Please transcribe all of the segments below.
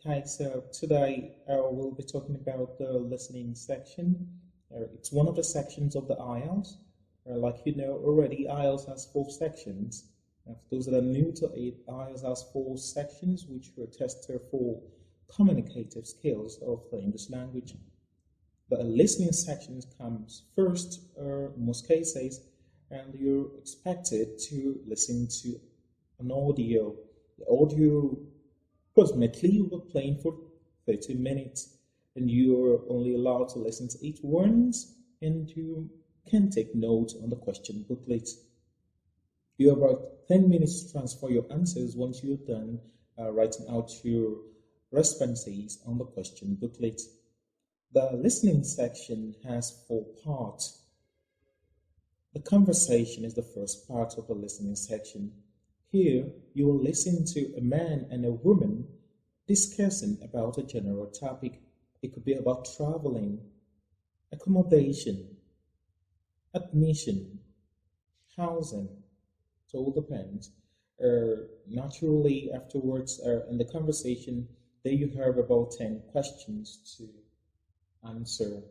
Okay, so today we'll be talking about the listening section. It's one of the sections of the IELTS. Like you know already, IELTS has four sections. For those that are new to it, IELTS has four sections which will test for communicative skills of the English language. The listening section comes first in most cases, and you're expected to listen to an audio. The audio approximately you were playing for 30 minutes, and you're only allowed to listen to each once, and you can take notes on the question booklet. You have about 10 minutes to transfer your answers once you're done writing out your responses on the question booklet. The listening section has four parts. The conversation is the first part of the listening section. Here, you will listen to a man and a woman discussing about a general topic. It could be about traveling, accommodation, admission, housing. So it all depends. Naturally, afterwards, in the conversation, there you have about 10 questions to answer.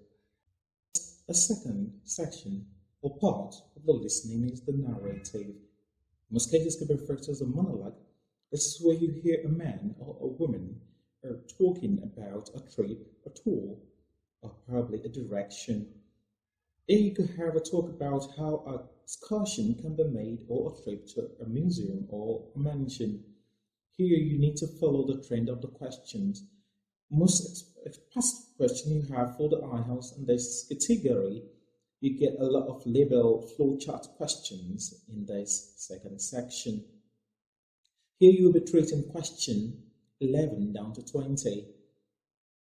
A second section or part of the listening is the narrative. Most cases can be referred to as a monologue. This is where you hear a man or a woman talking about a trip, a tour, or probably a direction. Here you could have a talk about how a excursion can be made or a trip to a museum or a mansion. Here you need to follow the trend of the questions. Most past question you have for the IELTS in this category, you get a lot of label flowchart questions in this second section. Here you will be treating question 11 down to 20.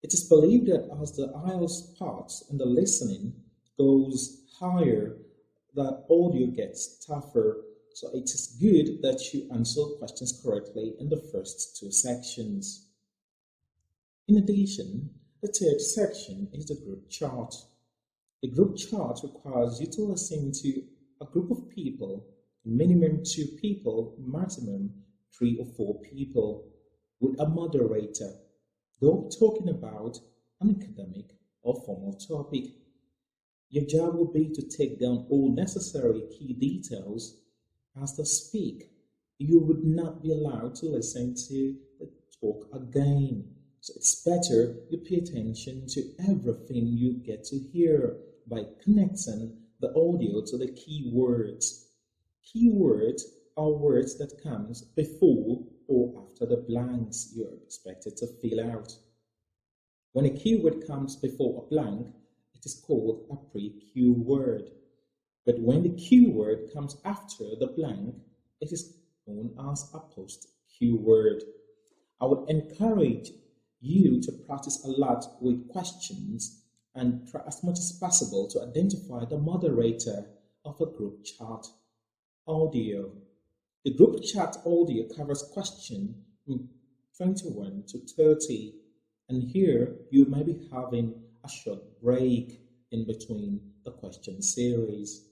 It is believed that as the IELTS parts and the listening goes higher, the audio gets tougher. So it is good that you answer questions correctly in the first two sections. In addition, the third section is the group chart. The group chart requires you to listen to a group of people, minimum 2 people, maximum 3 or 4 people, with a moderator. They'll be talking about an academic or formal topic. Your job will be to take down all necessary key details as they speak. You would not be allowed to listen to the talk again. So it's better you pay attention to everything you get to hear by connecting the audio to the key words. Key words are words that comes before or after the blanks you're expected to fill out. When a keyword comes before a blank, it is called a pre-cue word. But when the keyword comes after the blank, it is known as a post-cue word. I would encourage you to practice a lot with questions and try as much as possible to identify the moderator of a group chat audio. The group chat audio covers question 21 to 30, and here you may be having a short break in between the question series.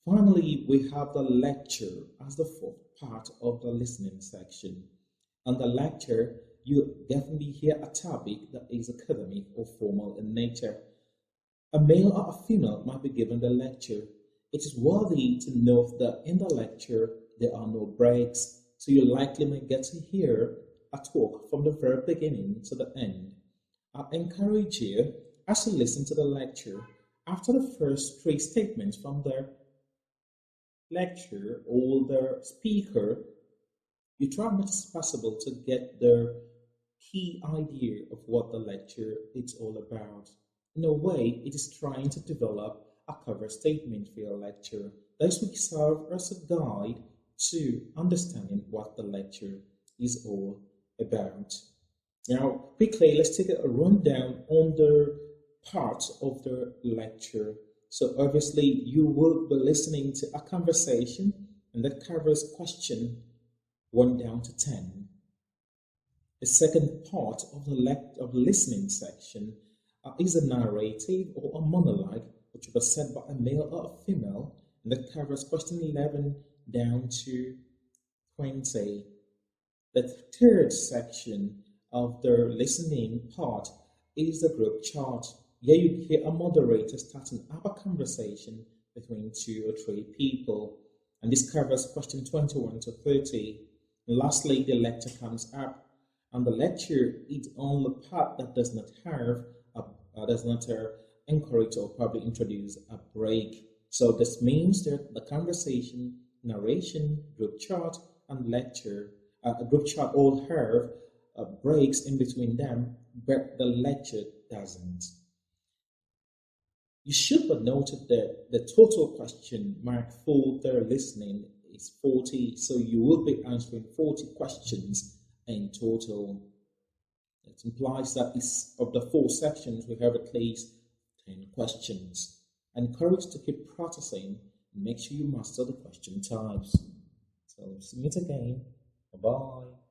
Finally, we have the lecture as the fourth part of the listening section. On the lecture, you definitely hear a topic that is academic or formal in nature. A male or a female might be given the lecture. It is worthy to note that in the lecture there are no breaks, so you likely may get to hear a talk from the very beginning to the end. I encourage you, as you listen to the lecture, after the first 3 statements from the lecture or the speaker, you try as much as possible to get the key idea of what the lecture is all about. In a way, it is trying to develop a cover statement for your lecture. This will serve as a guide to understanding what the lecture is all about. Now, quickly, let's take a rundown on the parts of the lecture. So obviously, you will be listening to a conversation, and that covers question 1 down to 10. The second part of the listening section is a narrative or a monologue, which was said by a male or a female, and that covers question 11 down to 20. The third section of the listening part is the group chat. Here you hear a moderator starting up a conversation between 2 or 3 people, and this covers question 21 to 30. And lastly, the lecture comes up, and the lecture is on the part that does not encourage or probably introduce a break. So this means that the conversation, narration, group chat, and lecture, group chat all have breaks in between them, but the lecture doesn't. You should have noted that the total question mark for their listening is 40, so you will be answering 40 questions in total. It implies that of the 4 sections, we have at least 10 questions. Encouraged to keep practicing and make sure you master the question types. So see you again. Bye-bye.